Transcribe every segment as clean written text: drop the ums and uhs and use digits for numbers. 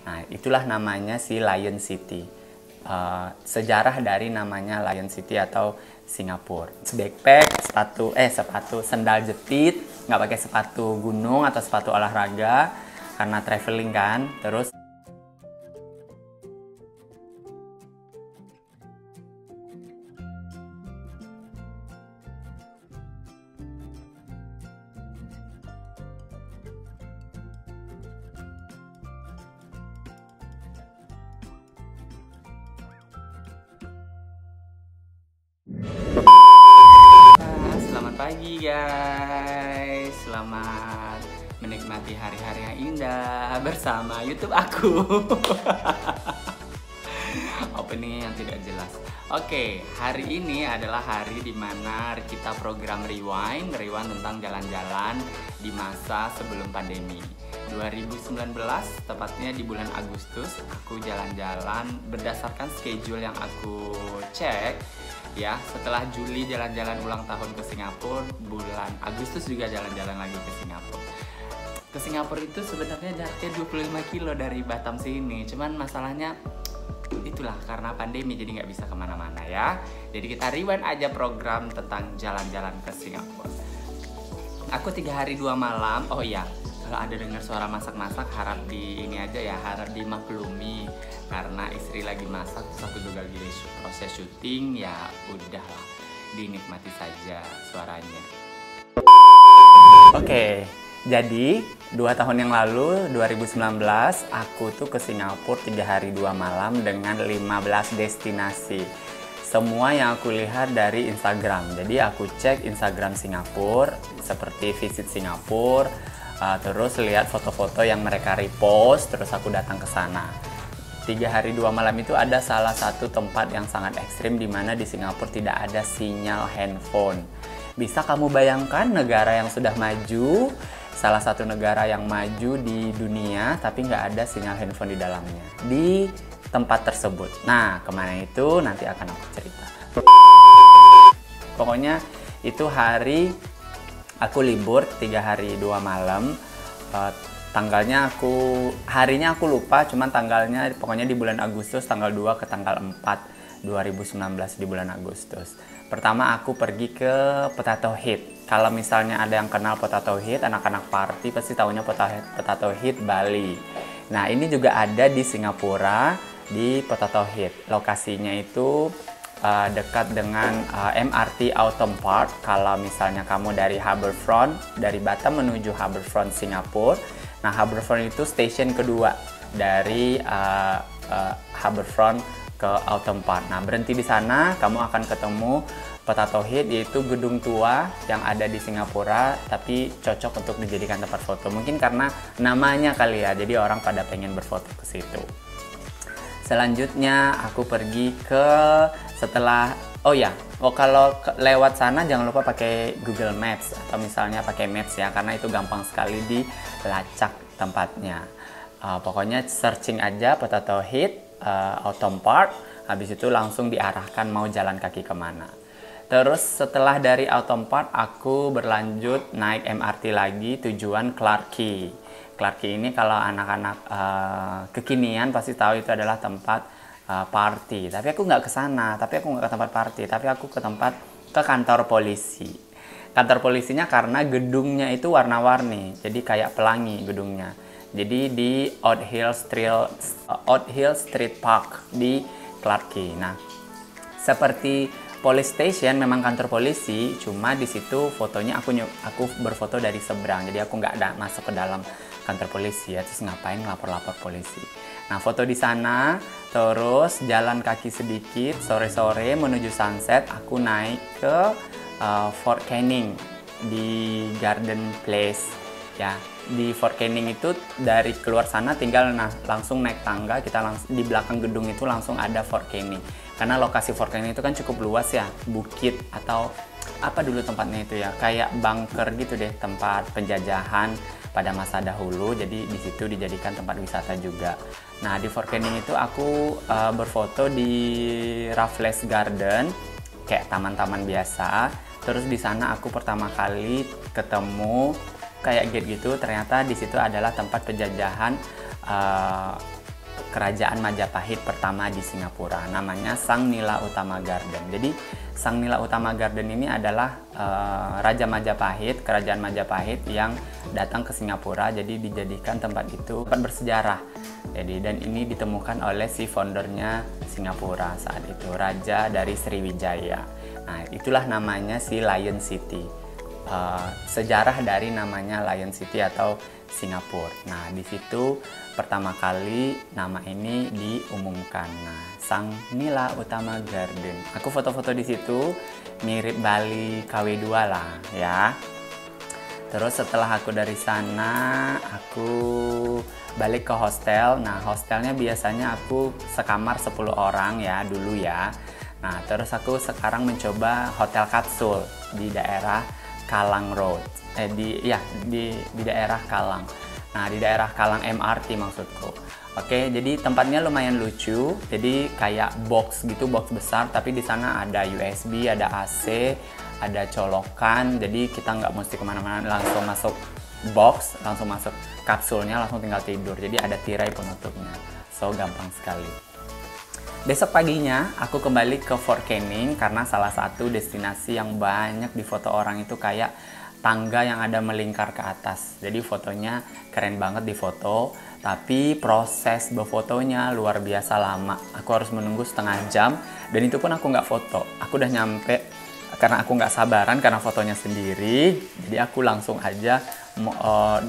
Nah, itulah namanya si Lion City. Sejarah dari namanya Lion City atau Singapura. Backpack, sepatu, sendal jepit, nggak pakai sepatu gunung atau sepatu olahraga karena traveling kan. Terus selamat pagi guys, selamat menikmati hari-hari yang indah bersama YouTube aku. Openingnya yang tidak jelas. Oke, hari ini adalah hari dimana kita program Rewind tentang jalan-jalan di masa sebelum pandemi. 2019, tepatnya di bulan Agustus, aku jalan-jalan berdasarkan schedule yang aku cek. Ya, setelah Juli jalan-jalan ulang tahun ke Singapura, bulan Agustus juga jalan-jalan lagi ke Singapura. Ke Singapura itu sebenarnya jaraknya 25 kilo dari Batam sini. Cuman masalahnya itulah karena pandemi jadi nggak bisa kemana-mana ya. Jadi kita rewind aja program tentang jalan-jalan ke Singapura. Aku 3 hari 2 malam. Oh iya, kalau ada dengar suara masak-masak harap di ini aja ya, harap dimaklumi karena istri lagi masak terus aku juga lagi proses syuting, ya udahlah dinikmati saja suaranya. Oke, jadi 2 tahun yang lalu 2019 aku tuh ke Singapura 3 hari 2 malam dengan 15 destinasi. Semua yang aku lihat dari Instagram. Jadi aku cek Instagram Singapura seperti Visit Singapura, terus lihat foto-foto yang mereka repost, terus aku datang ke sana. 3 hari 2 malam itu ada salah satu tempat yang sangat ekstrim di mana di Singapura tidak ada sinyal handphone. Bisa kamu bayangkan negara yang sudah maju, salah satu negara yang maju di dunia tapi nggak ada sinyal handphone di dalamnya di tempat tersebut. Nah, kemana itu nanti akan aku cerita. Pokoknya itu hari aku libur 3 hari 2 malam. Harinya aku lupa, cuman tanggalnya pokoknya di bulan Agustus, tanggal 2 ke tanggal 4 2019 di bulan Agustus. Pertama aku pergi ke Potato Head. Kalau misalnya ada yang kenal Potato Head, anak-anak party pasti tahunya Potato Head Bali. Nah, ini juga ada di Singapura, di Potato Head. Lokasinya itu dekat dengan MRT Autumn Park. Kalau misalnya kamu dari Harbourfront, dari Batam menuju Harbourfront Singapura. Nah, Harbourfront itu stasiun kedua dari Harbourfront ke Autumn Park. Nah, berhenti di sana, kamu akan ketemu Potato Head, yaitu gedung tua yang ada di Singapura, tapi cocok untuk dijadikan tempat foto. Mungkin karena namanya kali ya, jadi orang pada pengen berfoto ke situ. Selanjutnya aku pergi ke kalau lewat sana jangan lupa pakai Google Maps atau misalnya pakai Maps ya, karena itu gampang sekali dilacak tempatnya. Pokoknya searching aja Potato Head Autumn Park, habis itu langsung diarahkan mau jalan kaki kemana. Terus setelah dari Autumn Park aku berlanjut naik MRT lagi tujuan Clarke Quay. Clarke Quay ini kalau anak-anak kekinian pasti tahu itu adalah tempat party. Tapi aku nggak ke sana, tapi aku nggak ke tempat party, tapi aku ke kantor polisi. Kantor polisinya karena gedungnya itu warna-warni, jadi kayak pelangi gedungnya. Jadi di Old Hill Street Park di Clarke Quay. Nah, seperti police station memang kantor polisi, cuma di situ fotonya aku berfoto dari seberang, jadi aku nggak ada masuk ke dalam kantor polisi ya, terus ngapain lapor-lapor polisi. Nah, foto di sana, terus jalan kaki sedikit, sore-sore menuju sunset, aku naik ke Fort Canning di Garden Place ya. Di Fort Canning itu dari keluar sana tinggal langsung naik tangga, di belakang gedung itu langsung ada Fort Canning. Karena lokasi Fort Canning itu kan cukup luas ya, bukit atau apa dulu tempatnya itu ya, kayak bunker gitu deh, tempat penjajahan pada masa dahulu, jadi di situ dijadikan tempat wisata juga. Nah, di Fort Canning itu aku berfoto di Raffles Garden, kayak taman-taman biasa. Terus di sana aku pertama kali ketemu kayak gate gitu, ternyata di situ adalah tempat penjajahan kerajaan Majapahit pertama di Singapura, namanya Sang Nila Utama Garden. Jadi Sang Nila Utama Garden ini adalah Raja Majapahit, kerajaan Majapahit yang datang ke Singapura, jadi dijadikan tempat itu tempat bersejarah. Jadi dan ini ditemukan oleh si foundernya Singapura saat itu, Raja dari Sriwijaya. Nah, itulah namanya si Lion City. Sejarah dari namanya Lion City atau Singapura. Nah, di situ pertama kali nama ini diumumkan. Nah, Sang Nila Utama Garden. Aku foto-foto di situ mirip Bali KW2 lah ya. Terus setelah aku dari sana, aku balik ke hostel. Nah, hostelnya biasanya aku sekamar 10 orang ya dulu ya. Nah, terus aku sekarang mencoba hotel kapsul di daerah Kallang Road. Di daerah Kallang. Nah, di daerah Kallang MRT maksudku. Oke, jadi tempatnya lumayan lucu. Jadi kayak box gitu, box besar, tapi di sana ada USB, ada AC, ada colokan. Jadi kita nggak mesti kemana-mana, langsung masuk box, langsung masuk kapsulnya, langsung tinggal tidur. Jadi ada tirai penutupnya. So, gampang sekali. Besok paginya aku kembali ke Fort Canning karena salah satu destinasi yang banyak difoto orang itu kayak tangga yang ada melingkar ke atas. Jadi fotonya keren banget di foto, tapi proses berfotonya luar biasa lama. Aku harus menunggu setengah jam dan itu pun aku nggak foto. Aku udah nyampe karena aku nggak sabaran karena fotonya sendiri. Jadi aku langsung aja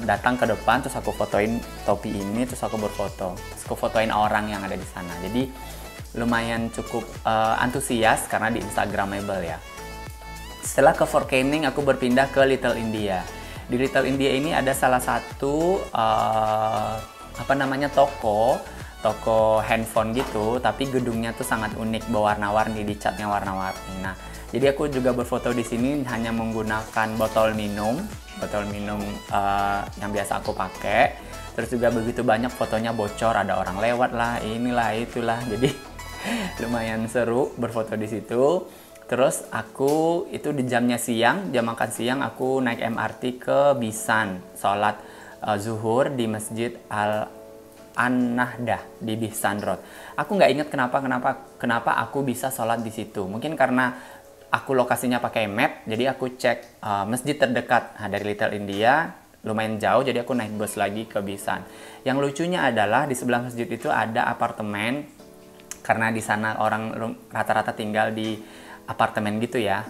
datang ke depan, terus aku fotoin topi ini, terus aku berfoto. Terus aku fotoin orang yang ada di sana. Jadi lumayan cukup antusias karena di Instagramable ya. Setelah ke Fort Canning, aku berpindah ke Little India. Di Little India ini ada salah satu toko handphone gitu, tapi gedungnya tuh sangat unik, berwarna-warni, dicatnya warna-warni. Nah, jadi aku juga berfoto di sini hanya menggunakan botol minum yang biasa aku pakai. Terus juga begitu banyak fotonya bocor, ada orang lewat lah, inilah itulah. Jadi lumayan seru berfoto di situ. Terus aku itu di jamnya siang, jam makan siang aku naik MRT ke Bisan, sholat zuhur di Masjid An-Nahdah di Bisan Road. Aku nggak ingat kenapa aku bisa sholat di situ. Mungkin karena aku lokasinya pakai map, jadi aku cek masjid terdekat dari Little India lumayan jauh, jadi aku naik bus lagi ke Bisan. Yang lucunya adalah di sebelah masjid itu ada apartemen. Karena di sana orang rata-rata tinggal di apartemen gitu ya,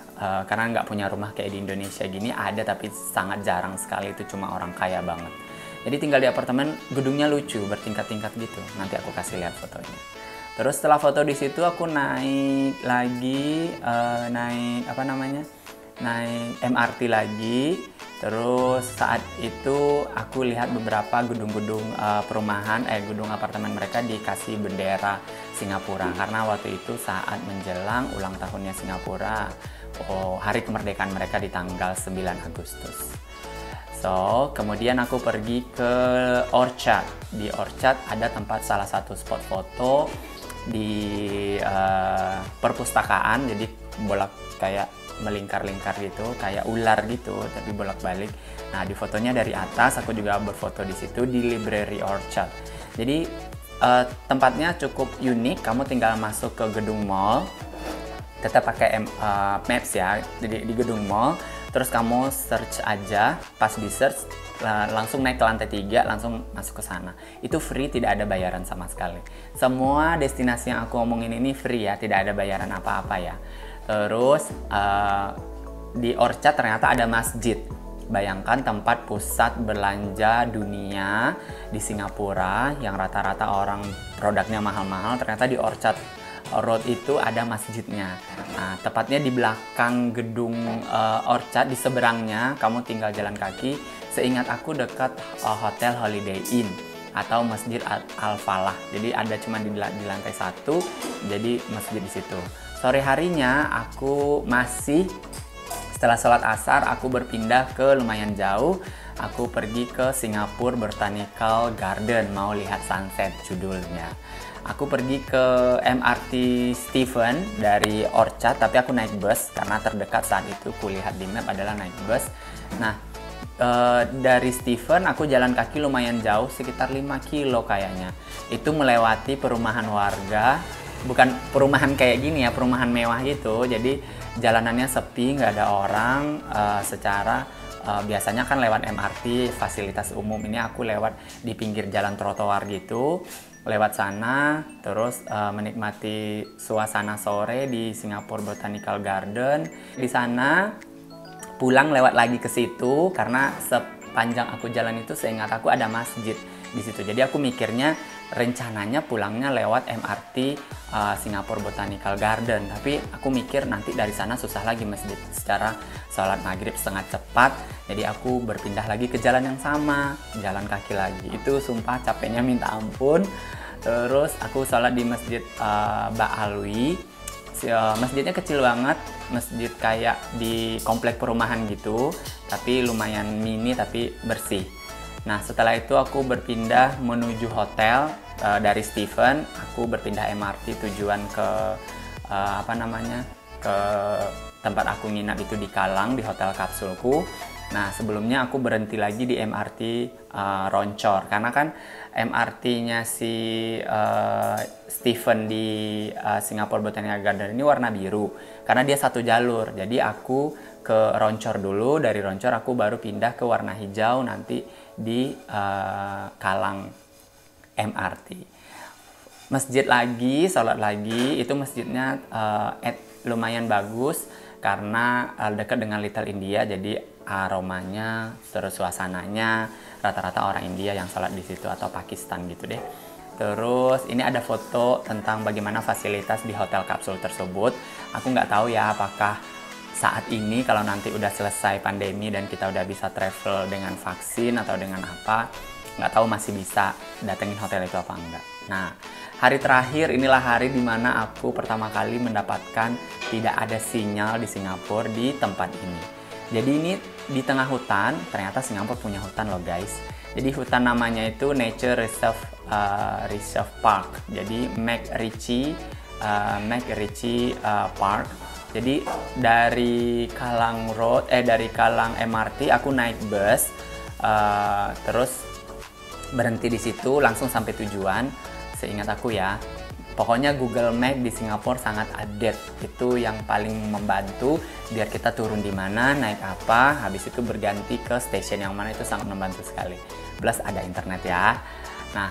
karena nggak punya rumah kayak di Indonesia gini, ada tapi sangat jarang sekali, itu cuma orang kaya banget. Jadi tinggal di apartemen, gedungnya lucu, bertingkat-tingkat gitu. Nanti aku kasih lihat fotonya. Terus setelah foto di situ aku naik lagi, naik MRT lagi. Terus saat itu aku lihat beberapa gedung-gedung perumahan, gedung apartemen mereka dikasih bendera Singapura. Karena waktu itu saat menjelang ulang tahunnya Singapura, hari kemerdekaan mereka di tanggal 9 Agustus. So, kemudian aku pergi ke Orchard. Di Orchard ada tempat salah satu spot foto di perpustakaan, jadi kayak melingkar-lingkar gitu, kayak ular gitu, tapi bolak-balik. Nah, di fotonya dari atas, aku juga berfoto di situ di Library Orchard. Jadi tempatnya cukup unik. Kamu tinggal masuk ke gedung mall, tetap pakai Maps ya, di gedung mall. Terus kamu search aja, pas di search langsung naik ke lantai 3, langsung masuk ke sana. Itu free, tidak ada bayaran sama sekali. Semua destinasi yang aku omongin ini free ya, tidak ada bayaran apa-apa ya. Terus di Orchard ternyata ada masjid. Bayangkan tempat pusat belanja dunia di Singapura yang rata-rata orang produknya mahal-mahal, ternyata di Orchard Road itu ada masjidnya. Nah, tepatnya di belakang gedung Orchard, di seberangnya kamu tinggal jalan kaki. Seingat aku dekat Hotel Holiday Inn atau Masjid Al-Falah. Jadi ada cuma di lantai 1, jadi masjid di situ. Sore harinya aku setelah sholat asar aku berpindah ke lumayan jauh. Aku pergi ke Singapore Botanical Garden, mau lihat sunset judulnya. Aku pergi ke MRT Stephen dari Orchard, tapi aku naik bus karena terdekat saat itu kulihat di map adalah naik bus. Nah, dari Stephen aku jalan kaki lumayan jauh, sekitar 5 kilo kayaknya. Itu melewati perumahan warga, bukan perumahan kayak gini ya, perumahan mewah gitu. Jadi jalanannya sepi, nggak ada orang. Biasanya kan lewat MRT, fasilitas umum. Ini aku lewat di pinggir jalan trotoar gitu. Lewat sana, terus menikmati suasana sore di Singapore Botanical Garden. Di sana pulang lewat lagi ke situ karena sepanjang aku jalan itu seingat aku ada masjid di situ. Jadi aku mikirnya rencananya pulangnya lewat MRT Singapore Botanical Garden, tapi aku mikir nanti dari sana susah lagi masjid secara sholat maghrib setengah cepat. Jadi aku berpindah lagi ke jalan yang sama, jalan kaki lagi. Itu sumpah capeknya minta ampun. Terus aku sholat di masjid Ba'alwi. Masjidnya kecil banget, masjid kayak di komplek perumahan gitu, tapi lumayan mini tapi bersih. Nah setelah itu aku berpindah menuju hotel. Dari Stephen aku berpindah MRT tujuan ke ke tempat aku nginap itu di Kallang, di hotel kapsulku. Nah sebelumnya aku berhenti lagi di MRT Roncor karena kan MRT-nya si Stephen di Singapore Botanical Garden ini warna biru karena dia satu jalur. Jadi aku ke Roncor dulu, dari Roncor aku baru pindah ke warna hijau nanti di Kallang MRT. Masjid lagi, sholat lagi. Itu masjidnya lumayan bagus karena dekat dengan Little India, jadi aromanya, terus suasananya rata-rata orang India yang sholat di situ atau Pakistan gitu deh. Terus ini ada foto tentang bagaimana fasilitas di hotel kapsul tersebut. Aku nggak tahu ya apakah saat ini kalau nanti udah selesai pandemi dan kita udah bisa travel dengan vaksin atau dengan apa, nggak tahu masih bisa datengin hotel itu apa enggak. Nah, hari terakhir inilah hari dimana aku pertama kali mendapatkan tidak ada sinyal di Singapura di tempat ini. Jadi ini di tengah hutan, ternyata Singapura punya hutan loh guys. Jadi hutan namanya itu Nature Reserve Park. Jadi MacRitchie Park. Jadi dari Kallang MRT aku naik bus, terus berhenti di situ langsung sampai tujuan. Seingat aku ya, pokoknya Google Map di Singapura sangat update. Itu yang paling membantu biar kita turun di mana, naik apa, habis itu berganti ke stasiun yang mana, itu sangat membantu sekali. Plus ada internet ya. Nah,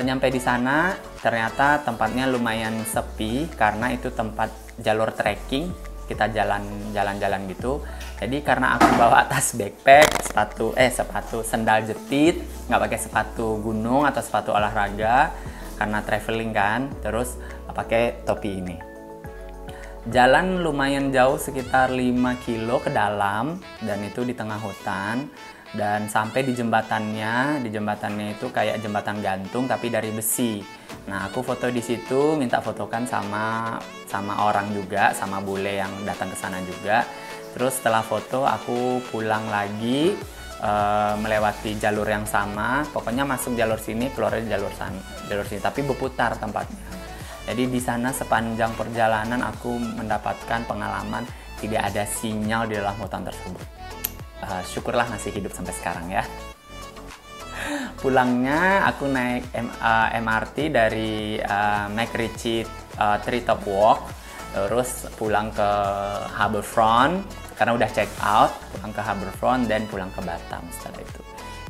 nyampe di sana ternyata tempatnya lumayan sepi karena itu tempat jalur trekking. Kita jalan-jalan gitu. Jadi karena aku bawa tas backpack, sepatu sendal jepit, nggak pakai sepatu gunung atau sepatu olahraga karena traveling kan, terus pakai topi ini. Jalan lumayan jauh sekitar 5 kilo ke dalam dan itu di tengah hutan. Dan sampai di jembatannya itu kayak jembatan gantung tapi dari besi. Nah aku foto di situ, minta fotokan sama orang juga, sama bule yang datang ke sana juga. Terus setelah foto aku pulang lagi melewati jalur yang sama. Pokoknya masuk jalur sini, keluar jalur sini, tapi berputar tempatnya. Jadi di sana sepanjang perjalanan aku mendapatkan pengalaman tidak ada sinyal di dalam hutan tersebut. Syukurlah masih hidup sampai sekarang ya. Pulangnya aku naik MRT dari MacRitchie Treetop Walk, terus pulang ke Harbourfront karena udah check out, pulang ke Harbourfront dan pulang ke Batam setelah itu.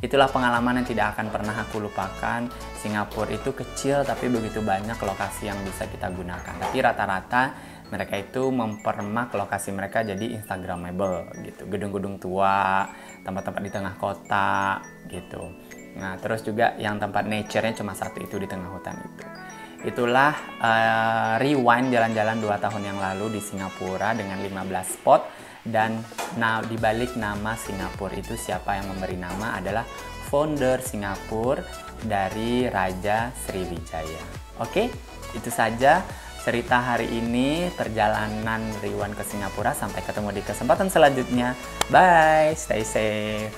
Itulah pengalaman yang tidak akan pernah aku lupakan. Singapura itu kecil tapi begitu banyak lokasi yang bisa kita gunakan. Tapi rata-rata mereka itu mempermak lokasi mereka jadi instagramable gitu. Gedung-gedung tua, tempat-tempat di tengah kota gitu. Nah, terus juga yang tempat nature-nya cuma satu itu di tengah hutan itu. Itulah rewind jalan-jalan 2 tahun yang lalu di Singapura dengan 15 spot. Dan di balik nama Singapura itu siapa yang memberi nama adalah founder Singapura dari Raja Sriwijaya. Oke, itu saja cerita hari ini, perjalanan Rewind ke Singapura. Sampai ketemu di kesempatan selanjutnya. Bye, stay safe.